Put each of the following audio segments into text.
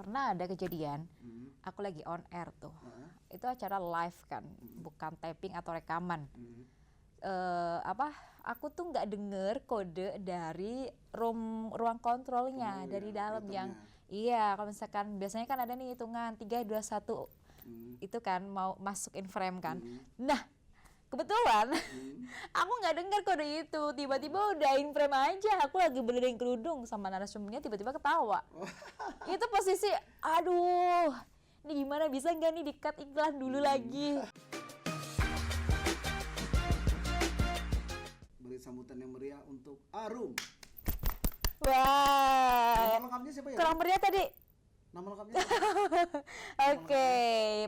pernah ada kejadian, aku lagi on air tuh. Itu acara live kan, bukan taping atau rekaman. Aku tuh nggak denger kode dari ruang kontrolnya dari dalam yang kalau misalkan biasanya kan ada nih hitungan 3, 2, 1 itu kan mau masukin frame kan. Nah kebetulan aku nggak dengar kode itu, tiba-tiba udah in frame aja, aku lagi benerin kerudung sama narasumbernya tiba-tiba ketawa. Itu posisi aduh, ini gimana, bisa nggak nih di-cut iklan dulu lagi. Beri sambutan yang meriah untuk Arum. Wah. Nama lengkapnya siapa ya? Kurang meriah tadi. Nama lengkapnya siapa? Oke,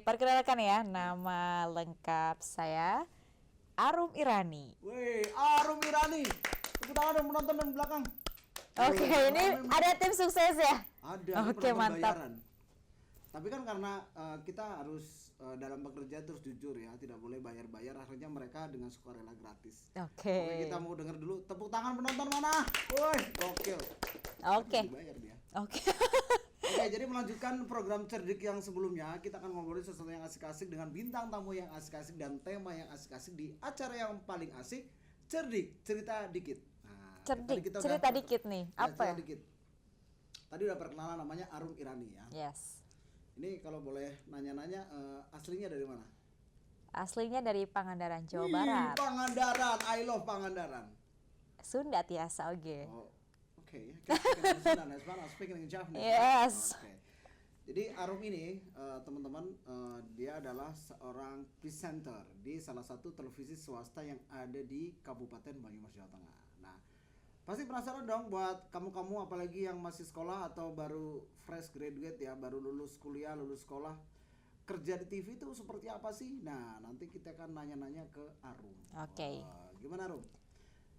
perkenalkan ya, nama lengkap saya Arum Irani. Wih, Arum Irani. Tepuk tangan dong penonton di belakang. Oke, ini ada tim sukses ya? Ada. Oke, mantap. Bayaran. Tapi kan karena kita harus dalam bekerja terus jujur ya, tidak boleh bayar-bayar, akhirnya mereka dengan sukarela gratis. Oke. Kita mau denger dulu, tepuk tangan penonton mana? Woi, gokil. Oke. Dibayar dia. Oke. Oke, jadi melanjutkan program cerdik yang sebelumnya, kita akan ngobrolin sesuatu yang asik-asik dengan bintang tamu yang asik-asik dan tema yang asik-asik di acara yang paling asik, cerdik, cerita dikit. Nah, cerdik, cerita dikit nih, apa ya? Dikit. Tadi udah perkenalan, namanya Arum Irani ya. Yes. Ini kalau boleh nanya-nanya, aslinya dari mana? Aslinya dari Pangandaran, Jawa Barat. Pangandaran, I love Pangandaran. Sunda tiasa oke. Oh, oke. Speaking in Japanese. Yes. Oke. Jadi Arum ini, teman-teman, dia adalah seorang presenter di salah satu televisi swasta yang ada di Kabupaten Banyumas, Jawa Tengah. Nah, pasti penasaran dong buat kamu-kamu apalagi yang masih sekolah atau baru fresh graduate ya, baru lulus kuliah, lulus sekolah, kerja di TV itu seperti apa sih? Nah, nanti kita akan nanya-nanya ke Arum. Oke. Gimana Arum?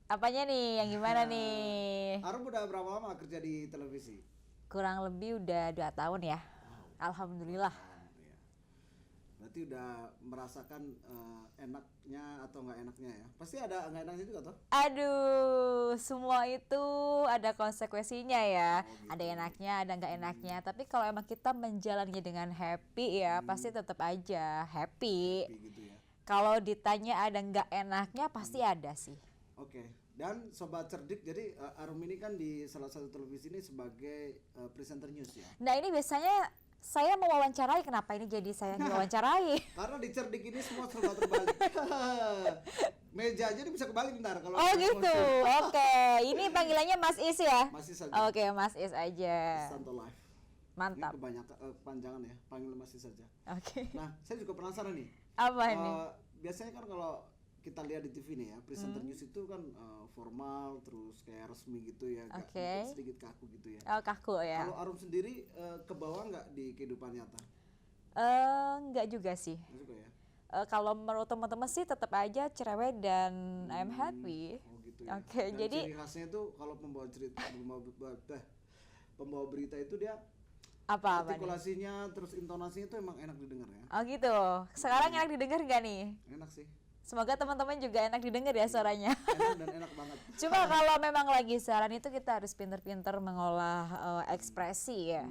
Apanya nih? Yang gimana nih? Arum udah berapa lama kerja di televisi? Kurang lebih udah 2 tahun ya. Alhamdulillah. Berarti udah merasakan enaknya atau nggak enaknya ya? Pasti ada nggak enaknya juga toh? Aduh, semua itu ada konsekuensinya ya. Gitu. Ada enaknya, ada nggak enaknya. Tapi kalau emang kita menjalannya dengan happy ya, pasti tetap aja happy. Gitu ya. Kalau ditanya ada nggak enaknya, pasti ada sih. Oke. Dan Sobat Cerdik, jadi Arum ini kan di salah satu televisi ini sebagai presenter news ya? Nah ini biasanya saya mewawancarai, kenapa ini jadi saya mewawancarai? Karena di Cerdik ini semua serba terbalik. Meja aja bisa kebalik ntar kalau. Oh gitu, oke. Ini panggilannya Mas Is ya? Mas Is saja. Oke, Mas Is aja. Santo Live. Mantap. Ini kebanyakan kepanjangan ya, panggil Mas Is saja. Oke. Nah, saya juga penasaran nih. Apa ini? Biasanya kan kalau kita lihat di TV nih ya, presenter news itu kan formal, terus kayak resmi gitu ya, agak sedikit kaku gitu ya. Oh, kaku ya. Kalau Arum sendiri ke bawah nggak di kehidupan nyata? Nggak juga sih. Nggak juga ya. Kalau menurut teman-teman sih tetap aja cerewet dan I'm happy. Oh gitu ya. Oke, jadi ciri khasnya itu kalau pembawa berita itu dia apa artikulasinya, terus intonasinya itu emang enak didengar ya. Oh gitu. Sekarang enak didengar nggak nih? Enak sih. Semoga teman-teman juga enak didengar ya suaranya. Enak dan enak banget. Cuma kalau memang lagi siaran itu kita harus pinter-pinter mengolah ekspresi ya.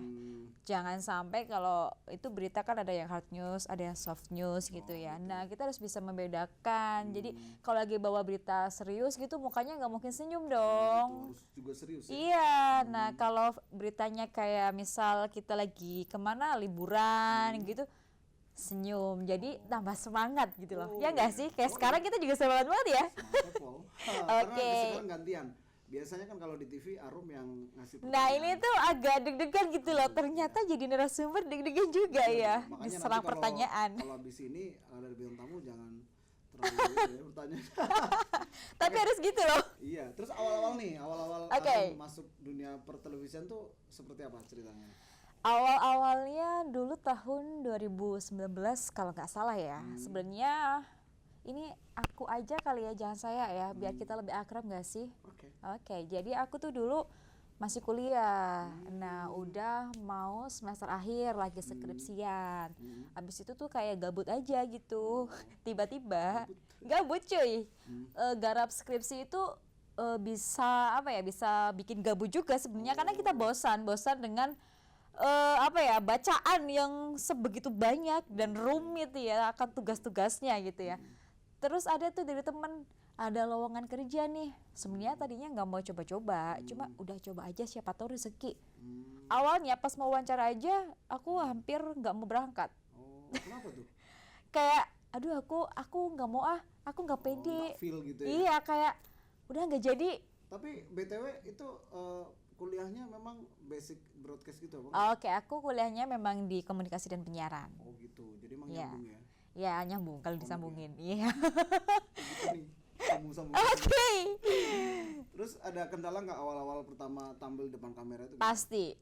Jangan sampai kalau itu berita kan ada yang hard news, ada yang soft news gitu ya. Nah kita harus bisa membedakan. Jadi kalau lagi bawa berita serius gitu mukanya nggak mungkin senyum dong. Harus juga serius ya. Iya, nah kalau beritanya kayak misal kita lagi kemana liburan gitu, senyum, jadi tambah semangat gitu loh. Ya nggak sih? Kayak sekarang kita juga semangat banget ya. Oke. Sekarang gantian. Biasanya kan kalau di TV Arum yang ngasih pertanyaan. Nah ini tuh agak deg-degan gitu loh. Ternyata jadi narasumber deg-degan juga ya. Diserang pertanyaan. Kalau di sini ada bintang tamu jangan terlalu bertanya. Tapi harus gitu loh. Iya. Terus awal-awal Arum masuk dunia pertelevisian tuh seperti apa ceritanya? Awal-awalnya dulu tahun 2019 kalau nggak salah ya. Sebenarnya ini aku aja kali ya, jangan saya ya, biar kita lebih akrab nggak sih? Oke, jadi aku tuh dulu masih kuliah. Nah, udah mau semester akhir lagi skripsian. Abis itu tuh kayak gabut aja gitu. Tiba-tiba gabut cuy. Garap skripsi itu bisa apa ya? Bisa bikin gabut juga sebenarnya karena kita bosan dengan apa ya, bacaan yang sebegitu banyak dan rumit ya akan tugas-tugasnya gitu ya. Terus ada tuh dari temen, ada lowongan kerja nih, sebenarnya tadinya nggak mau coba-coba, cuma udah coba aja siapa tahu rezeki. Awalnya pas mau wawancara aja aku hampir nggak mau berangkat, Oh, kenapa tuh? kayak aduh aku nggak mau, aku nggak pede. Nggak feel gitu ya. Iya, kayak udah nggak jadi. Tapi BTW itu kuliahnya memang basic broadcast gitu Bang? Oke, aku kuliahnya memang di komunikasi dan penyiaran. Oh gitu, jadi emang Iya. nyambung ya? Ya nyambung kalau disambungin. Iya. Gitu nih, sambung-sambung. Oke. Terus ada kendala nggak awal-awal pertama tampil depan kamera itu? Pasti.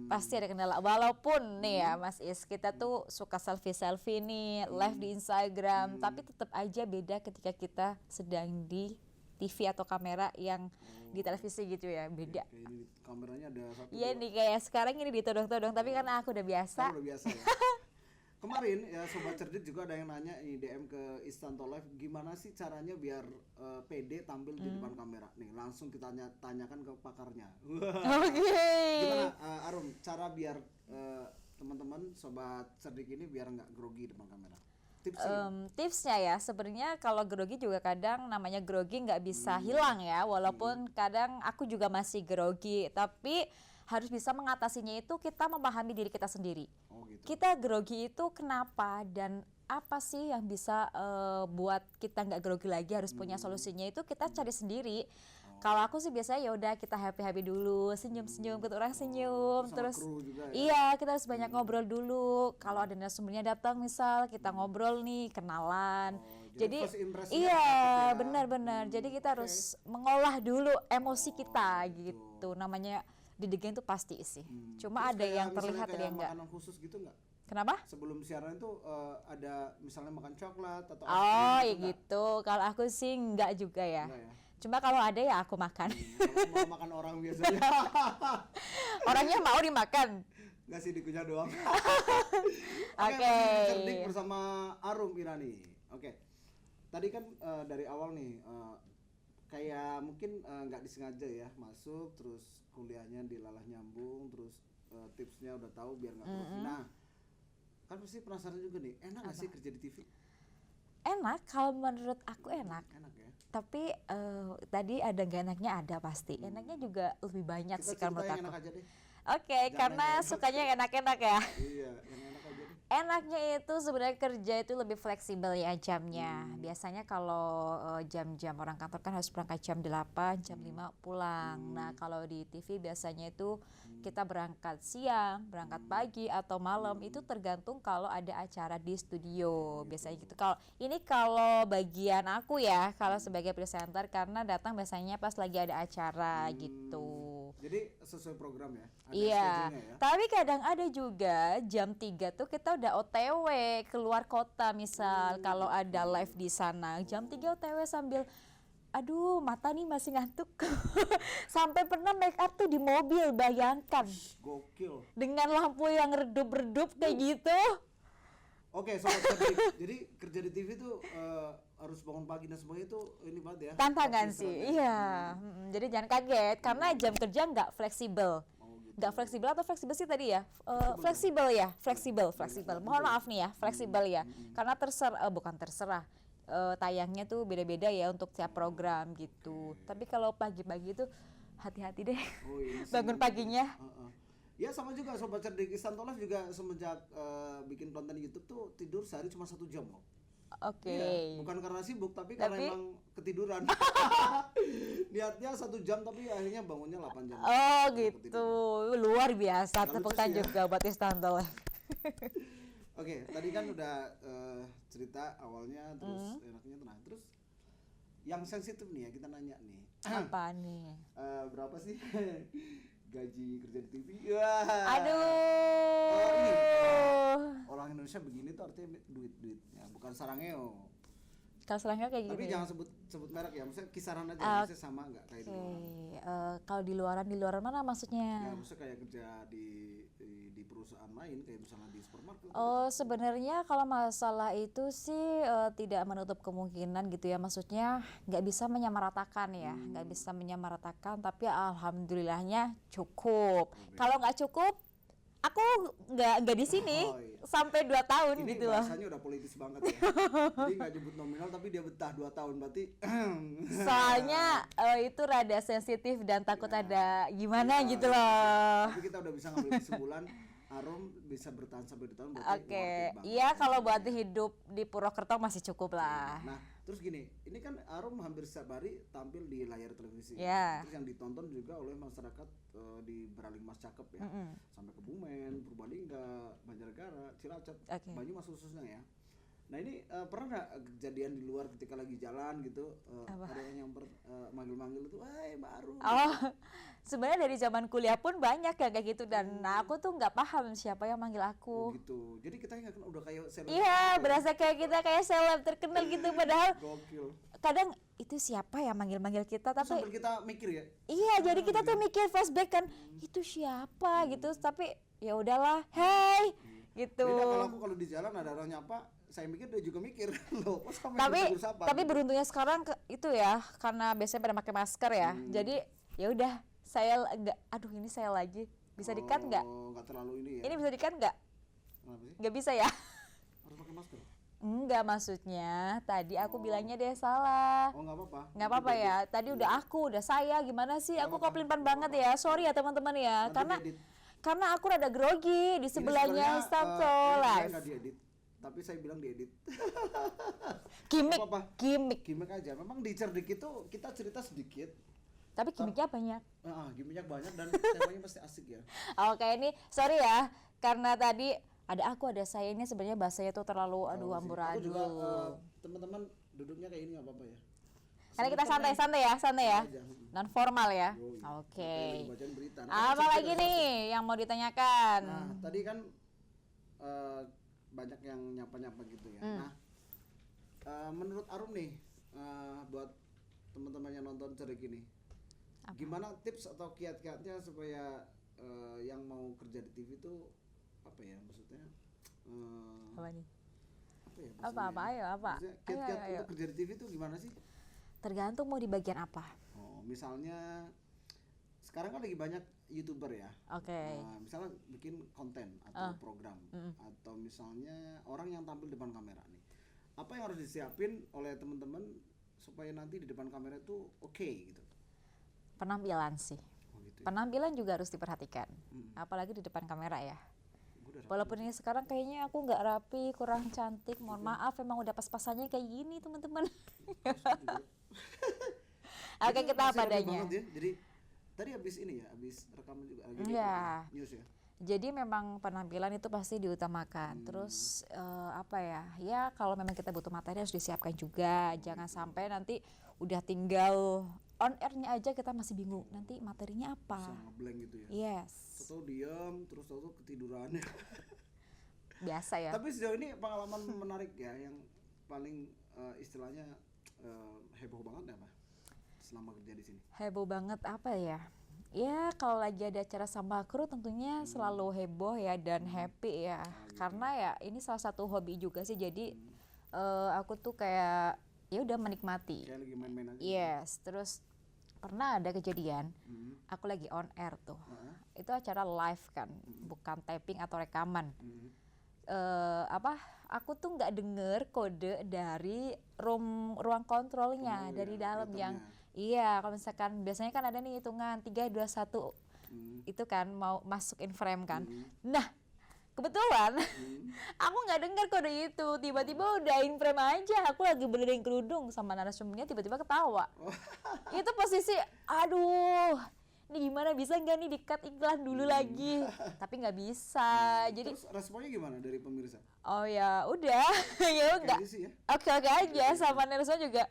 Pasti ada kendala. Walaupun nih ya Mas Is, kita tuh suka selfie-selfie nih, live di Instagram, tapi tetap aja beda ketika kita sedang di TV atau kamera yang di televisi gitu ya, beda. Kayak ini kameranya ada satu. Iya nih kayak sekarang ini ditodong-todong, tapi karena aku udah biasa. Udah biasa ya. Kemarin ya Sobat Cerdik juga ada yang nanya ini DM ke Istanto Live, gimana sih caranya biar pede tampil di depan kamera? Nih langsung kita tanyakan ke pakarnya. Oke. Gimana Arum, cara biar teman-teman Sobat Cerdik ini biar nggak grogi depan kamera? Tipsnya? Tipsnya ya sebenarnya kalau grogi juga kadang namanya grogi nggak bisa hilang ya, walaupun kadang aku juga masih grogi, tapi harus bisa mengatasinya itu kita memahami diri kita sendiri. Oh gitu. Kita grogi itu kenapa dan apa sih yang bisa buat kita nggak grogi lagi, harus punya solusinya, itu kita cari sendiri. Kalau aku sih biasanya ya udah kita happy dulu, senyum-senyum, ketemu orang senyum, Sama terus kru juga ya? iya kita harus banyak ngobrol dulu. Kalau ada narasumbernya datang misal kita ngobrol nih, kenalan. jadi Jadi first impression-nya iya dapet ya. benar-benar. Jadi kita harus mengolah dulu emosi kita gitu. Namanya di the game tuh pasti sih. Cuma Terus ada kayak yang misalnya terlihat ada kayak yang enggak. makanan khusus gitu nggak? Kenapa? Sebelum siaran itu ada misalnya makan coklat atau Oh ya nggak? gitu. Kalau aku sih enggak juga ya. Enggak ya? Cuma kalau ada ya aku makan. Kalau mau makan orang biasanya Orangnya mau dimakan. nggak sih dikunyah doang. Oke. Masih Cerdik bersama Arum Irani. Oke. Tadi kan dari awal nih kayak mungkin nggak disengaja ya masuk, terus kuliahnya dilalah nyambung, terus tipsnya udah tahu biar nggak grogi. Nah, kan pasti penasaran juga nih, enak nggak sih kerja di TV? Enak, kalau menurut aku enak. Enak ya. Tapi tadi ada gak enaknya, ada pasti. Enaknya juga lebih banyak Kita sih kalau cerita menurut yang aku. enak aja deh. Oke, karena sukanya yang enak-enak ya. Iya, yang enak aja deh. Enaknya itu sebenarnya kerja itu lebih fleksibel ya jamnya. Biasanya kalau jam-jam orang kantor kan harus berangkat jam 8, jam 5 pulang. Nah, kalau di TV biasanya itu kita berangkat siang, berangkat pagi atau malam, itu tergantung kalau ada acara di studio. Biasanya gitu. Kalau bagian aku ya, kalau sebagai presenter karena datang biasanya pas lagi ada acara gitu. Jadi sesuai program ya? Ada Iya, schedule-nya ya? tapi kadang ada juga jam 3 tuh kita udah OTW keluar kota misal kalau ada live di sana. Jam 3 OTW sambil aduh mata nih masih ngantuk. Sampai pernah make up tuh di mobil, bayangkan. Gokil. Dengan lampu yang redup-redup kayak gitu. Oke, Sobat Cerdik. Jadi kerja di TV tuh harus bangun pagi dan sebagainya itu ini banget ya. Tantangan Pasti sih, berat ya. iya. Jadi jangan kaget karena jam kerja nggak fleksibel. Oh, gitu. Nggak fleksibel atau fleksibel sih tadi ya? Fleksibel ya, fleksibel. Mohon maaf nih ya, fleksibel ya. Karena bukan terserah. Tayangnya tuh beda-beda ya untuk tiap program gitu. Tapi kalau pagi-pagi tuh hati-hati deh. Oh, iya sih. Bangun paginya. Ya sama juga Sobat Cerdik Istanto Live juga semenjak bikin konten YouTube tuh tidur sehari cuma 1 jam loh. Oke. Iya, bukan karena sibuk tapi karena Tapi- emang ketiduran. Niatnya 1 jam tapi akhirnya bangunnya 8 jam. Oh gitu, luar biasa. Nggak Tepuk lucu sih tangan ya. juga buat Istanto Live. Oke, tadi kan udah cerita awalnya terus enaknya tenang. Terus yang sensitif nih ya kita nanya nih. Apa nih? Berapa sih gaji kerja di TV? Wah. Aduh. Orang Indonesia begini tuh artinya duit ya, bukan sarangeo. Kalau selangnya kayak Tapi gini. jangan sebut merek ya, maksudnya kisaran aja, maksudnya sama nggak kayak di Oke, luar. kalau di luaran mana Ya, maksudnya? maksudnya kayak kerja di perusahaan lain kayak misalnya di supermarket. Oh, sebenarnya kalau masalah itu sih tidak menutup kemungkinan gitu ya. Maksudnya nggak bisa menyamaratakan ya, nggak bisa menyamaratakan. Tapi alhamdulillahnya cukup. Kalau nggak cukup, aku nggak di sini Oh, iya. sampai 2 tahun Ini gitu loh. bahasanya udah politis banget ya. Jadi nggak nyebut nominal tapi dia betah 2 tahun berarti. Soalnya itu rada sensitif dan takut Ya, ada gimana ya, gitu loh. tapi kita udah bisa ngambil kesimpulan Arum bisa bertahan sampai 2 tahun berarti Oke, worth it banget. iya kalau buat Ya. hidup di Purwokerto masih cukup lah. Nah, terus gini, ini kan Arum hampir setiap hari tampil di layar televisi. Ya. Terus yang ditonton juga oleh masyarakat di Beraling Mas Cakep ya. Sampai Kebumen, Purbalingga, Banjarnegara, Cilacap, Oke. Banyumas khususnya ya. Nah ini pernah nggak kejadian di luar ketika lagi jalan gitu ada yang nyamper manggil-manggil itu, "Hai Mbak Arum." Oh, sebenarnya dari zaman kuliah pun banyak ya kayak gitu dan aku tuh nggak paham siapa yang manggil Oh, aku. gitu. Jadi kita nggak kenal udah kayak seleb. Iya, berasa kayak kita kayak seleb terkenal gitu padahal Gokil. kadang itu siapa yang manggil-manggil kita Terus tapi sambil kita mikir ya, iya jadi kita tuh mikir flashback kan itu siapa gitu tapi ya udahlah, hey gitu. beda kalau aku kalau di jalan ada orang nyapa, saya mikir dia juga mikir loh, kok sama Tapi yang ditegur sapa? beruntungnya sekarang itu ya karena biasanya pada pakai masker ya. Jadi ya udah saya enggak aduh ini saya lagi bisa di-cut nggak? Oh, nggak terlalu ini ya. Ini bisa di-cut nggak? Kenapa sih? Nggak bisa ya? Harus pakai masker? Enggak maksudnya tadi aku bilangnya dia salah. Oh, nggak apa-apa. Nggak apa-apa ya. Tadi udah udah saya gimana sih? Aku kok pelin-pelan banget ya. Sorry ya teman-teman ya. Nanti Karena aku rada grogi di sebelahnya Stanto live. Nggak diedit, tapi saya bilang diedit. Gimik, Apa-apa. gimik. Gimik aja. Memang di cerdik itu kita cerita sedikit. Tapi gimiknya banyak. Gimiknya banyak dan temanya pasti asik ya. Oke, ini sorry ya, karena tadi ada aku ada saya ini sebenarnya bahasanya tuh terlalu aduh Aku amburadul. juga teman-teman duduknya kayak ini nggak apa-apa ya. Karena kita santai-santai ya, Aja. non formal ya. Yoi. Oke. Kayak lagi bacain berita. Nah, Apa cerita lagi dan nih yang mau ditanyakan? Nah, tadi kan banyak yang nyapa-nyapa gitu ya. Nah, menurut Arum nih, buat teman-teman yang nonton cerik ini, gimana tips atau kiat-kiatnya supaya yang mau kerja di TV itu apa ya maksudnya? Apa nih? Apa ya? Apa ayo apa? Maksudnya kiat-kiat Ayo. untuk kerja di TV itu gimana sih? Tergantung mau di bagian apa. Oh, misalnya sekarang kan lagi banyak YouTuber ya. Oke. Misalnya bikin konten atau program atau misalnya orang yang tampil depan kamera nih. Apa yang harus disiapin oleh teman-teman supaya nanti di depan kamera itu oke gitu. Penampilan sih. Oh gitu. Ya. Penampilan juga harus diperhatikan. Apalagi di depan kamera ya. Gua udah Walaupun ini sekarang kayaknya aku nggak rapi, kurang cantik. Mohon maaf, emang udah pas-pasannya kayak gini teman-teman. Oke, kita masih apa rapi adanya. banget ya. Jadi tadi habis ini ya, habis rekaman juga lagi Iya. news ya. Jadi memang penampilan itu pasti diutamakan. Terus apa ya? Ya kalau memang kita butuh materi harus disiapkan juga. Jangan sampai nanti udah tinggal on air-nya aja kita masih bingung. Nanti materinya Bisa apa? ngeblank gitu ya. Yes. Tahu diam terus tahu ketiduran. Biasa ya. Tapi sejauh ini pengalaman menarik ya yang paling istilahnya heboh banget apa selama kerja di sini. Heboh banget apa ya? Ya kalau lagi ada acara sama kru tentunya selalu heboh ya dan happy ya. Karena ya ini salah satu hobi juga sih. Jadi aku tuh kayak ya udah menikmati. Kayak lagi main-main aja. Yes, terus pernah ada kejadian aku lagi on air tuh. Itu acara live kan, bukan taping atau rekaman. Aku tuh nggak denger kode dari ruang kontrolnya dari dalam yang iya kalau misalkan biasanya kan ada nih hitungan 3, 2, 1 itu kan mau masukin frame kan. Nah kebetulan aku nggak dengar kode itu, tiba-tiba udah in frame aja aku lagi berdiri kerudung sama narasumbernya tiba-tiba ketawa. Itu posisi aduh ini gimana bisa nggak nih di-cut iklan dulu lagi, tapi nggak bisa. Jadi Terus responnya gimana dari pemirsa? oh ya udah ya udah Kayak sih ya. oke aja sama narasumber juga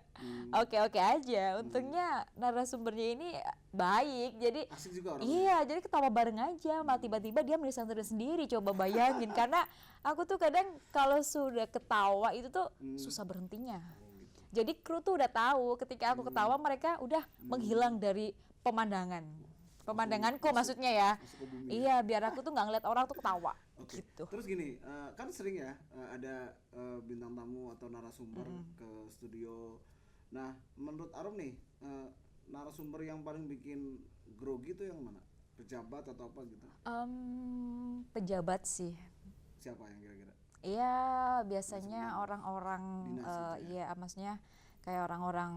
oke aja. Untungnya narasumbernya ini baik jadi Asik juga orang. iya jadi ketawa bareng aja malah tiba-tiba dia menyesal sendiri. Coba bayangin karena aku tuh kadang kalau sudah ketawa itu tuh susah berhentinya. Jadi kru tuh udah tahu ketika aku ketawa mereka udah menghilang dari pemandanganku maksudnya ya. Masuk ke bumi. Iya biar aku tuh nggak ngeliat orang tuh ketawa. Oke. Gitu. Terus gini, kan sering ya ada bintang tamu atau narasumber ke studio. Nah, menurut Arum nih, narasumber yang paling bikin grogi itu yang mana? pejabat atau apa gitu? Pejabat sih. Siapa yang kira-kira? Iya, biasanya orang-orang Dinas gitu ya? iya, maksudnya kayak orang-orang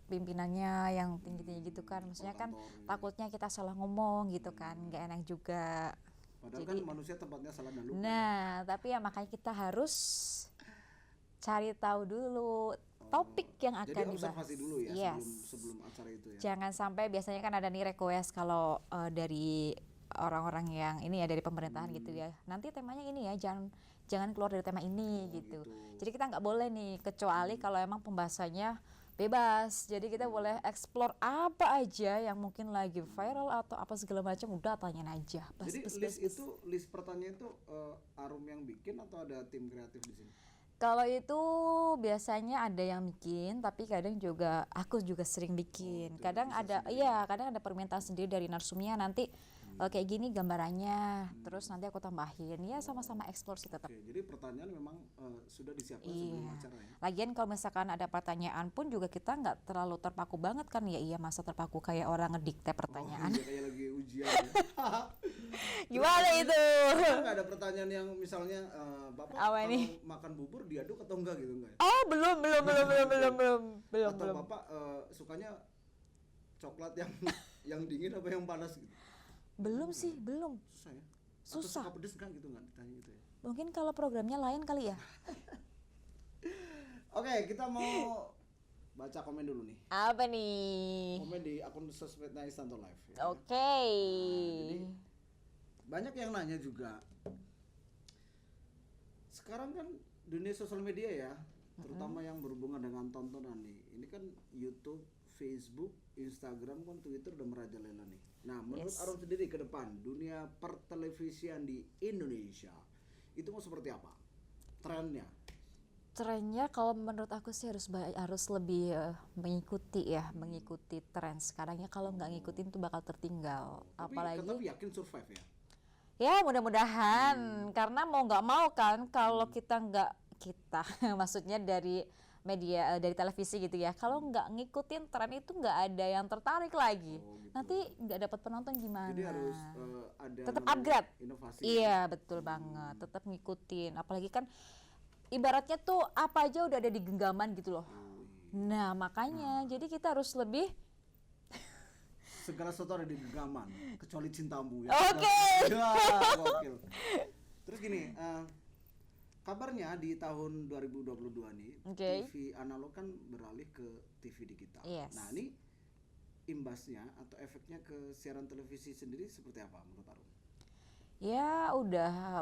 pimpinannya yang tinggi-tinggi gitu kan. Maksudnya kan kantor gitu ya. takutnya kita salah ngomong gitu kan, nggak enak juga. Padahal Jadi, kan manusia tempatnya salah dan lupa. nah, tapi ya makanya kita harus cari tahu dulu topik yang Jadi akan dibahas. observasi dulu ya Yes. sebelum acara itu ya. Jangan sampai biasanya kan ada nih request kalau dari orang-orang yang ini ya dari pemerintahan gitu ya. Nanti temanya ini ya, jangan keluar dari tema ini gitu. gitu. Jadi kita nggak boleh nih kecuali kalau emang pembahasannya bebas. Jadi kita boleh explore apa aja yang mungkin lagi viral atau apa segala macam, udah tanyain aja. Jadi list pertanyaan itu Arum yang bikin atau ada tim kreatif di sini? Kalau itu biasanya ada yang bikin, tapi kadang juga aku juga sering bikin. Kadang ada, iya, kadang ada permintaan sendiri dari narsumnya nanti kayak gini gambarannya, terus nanti aku tambahin. Ya sama-sama explore sih tetap. Oke, jadi pertanyaan memang sudah disiapkan sebelum Iya. acara ya. Lagian kalau misalkan ada pertanyaan pun juga kita nggak terlalu terpaku banget kan ya, iya masa terpaku kayak orang ngedikte pertanyaan. Iya, kayak lagi ujian ya. Gimana itu? Nggak ada pertanyaan yang misalnya Bapak Apa kalau nih? makan bubur diaduk atau enggak gitu enggak ya? Oh belum Atau Bapak sukanya coklat yang yang dingin apa yang panas gitu? belum sih belum. Susah ya? Susah. Atau suka pedes enggak gitu enggak ditanya gitu ya? Mungkin kalau programnya lain kali ya. Oke, kita mau baca komen dulu nih. Apa nih? Komen di akun sosmednya Istanto Live ya. Oke. Jadi banyak yang nanya juga. Sekarang kan dunia sosial media ya, terutama yang berhubungan dengan tontonan nih. Ini kan YouTube, Facebook, Instagram, kan Twitter udah merajalela nih. Nah, menurut Yes. Arum sendiri ke depan dunia pertelevisian di Indonesia itu mau seperti apa? Trennya? Trennya kalau menurut aku sih harus lebih mengikuti tren sekarang ya. Kalau nggak ngikutin tuh bakal tertinggal. Apalagi Tapi yakin survive ya? ya mudah-mudahan karena mau nggak mau kan kalau kita maksudnya dari media dari televisi gitu ya, kalau nggak ngikutin tren itu nggak ada yang tertarik lagi. Oh, gitu. Nanti nggak dapat penonton gimana? Jadi harus ada Tetap namanya upgrade. inovasi. Iya betul banget, tetap ngikutin. Apalagi kan ibaratnya tuh apa aja udah ada di genggaman gitu loh. Nah makanya jadi kita harus lebih Segala sesuatu ada di genggaman kecuali cintamu ya. Oke. Ya, gokil. Terus gini, kabarnya di tahun 2022 nih Oke. TV analog kan beralih ke TV digital. Yes. Nah, ini imbasnya atau efeknya ke siaran televisi sendiri seperti apa menurut Arum? ya udah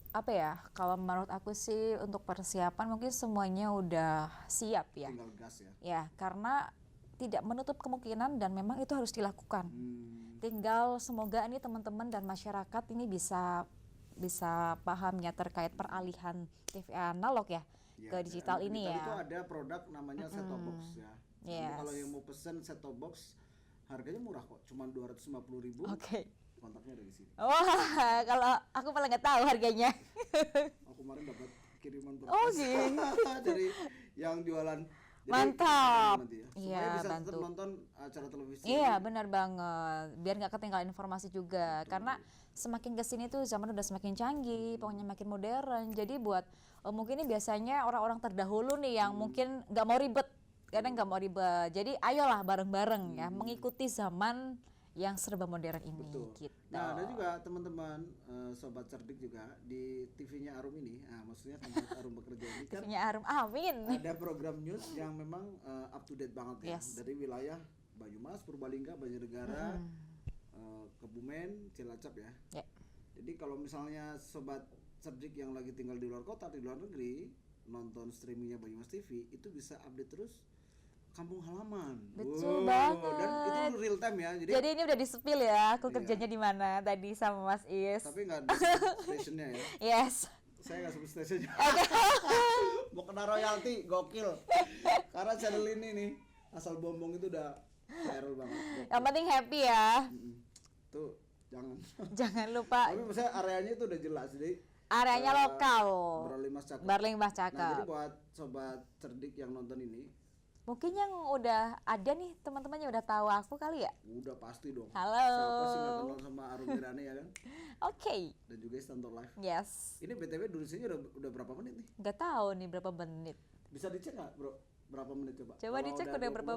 apa ya, kalau menurut aku sih untuk persiapan mungkin semuanya udah siap ya. Tinggal gas ya. Ya karena tidak menutup kemungkinan dan memang itu harus dilakukan. Tinggal semoga ini teman-teman dan masyarakat ini bisa paham ya terkait peralihan TV analog ya ke digital ini Digital ya. itu ada produk namanya set-top box ya. Nanti Yes. kalau yang mau pesen set-top box harganya murah kok, cuma 250.000. Oke. Kontaknya ada di sini. Wah, kalau aku malah nggak tahu harganya. Aku kemarin dapat kiriman Oh, gitu. dari yang jualan. Jadi, Mantap. nanti ya. Iya, Supaya bisa bantu. tetap nonton acara televisi. Iya benar banget, biar nggak ketinggalan informasi juga. Karena semakin kesini tuh zaman udah semakin canggih, pokoknya makin modern. Jadi buat mungkin ini biasanya orang-orang terdahulu nih yang mungkin nggak mau ribet, kadang nggak mau ribet. Jadi ayolah bareng-bareng ya mengikuti zaman yang serba modern ini. Betul. Gitu. Nah, ada juga teman-teman sobat cerdik juga di TV-nya Arum ini. Nah, maksudnya tempat Arum bekerja ini kan TV-nya Arum, amin. ada program news yang memang up to date banget ya. Yes. Dari wilayah Banyumas, Purbalingga, Banjarnegara, Kebumen, Cilacap ya. Ya. Jadi kalau misalnya sobat cerdik yang lagi tinggal di luar kota, di luar negeri, nonton streamingnya Banyumas TV, itu bisa update terus kampung halaman. Betul Dan banget. itu real time ya. Jadi ini udah di-spill ya, aku Iya. kerjanya di mana tadi sama Mas Is. Tapi nggak di stationnya ya. Yes. Saya nggak sebut stationnya. Mau kena royalti, gokil. Karena channel ini nih asal bombong itu udah viral banget. Gokil. Yang penting happy ya. Tuh jangan. Jangan lupa Tapi maksudnya areanya itu udah jelas. Jadi areanya lokal. Barlimas Cakep. Barling Mbah Nah, jadi Cakep. buat sobat cerdik yang nonton ini, Mungkin yang udah ada nih teman-temannya udah tahu aku kali ya. Udah pasti dong. Halo. Siapa sih nggak kenal sama Arum Irani ya kan? Oke. Dan juga Istanbul Live. Yes. Ini BTW durasinya udah berapa menit nih? Nggak tahu nih berapa menit. Bisa dicek nggak bro? Berapa menit coba? Coba Kalau dicek udah 20, berapa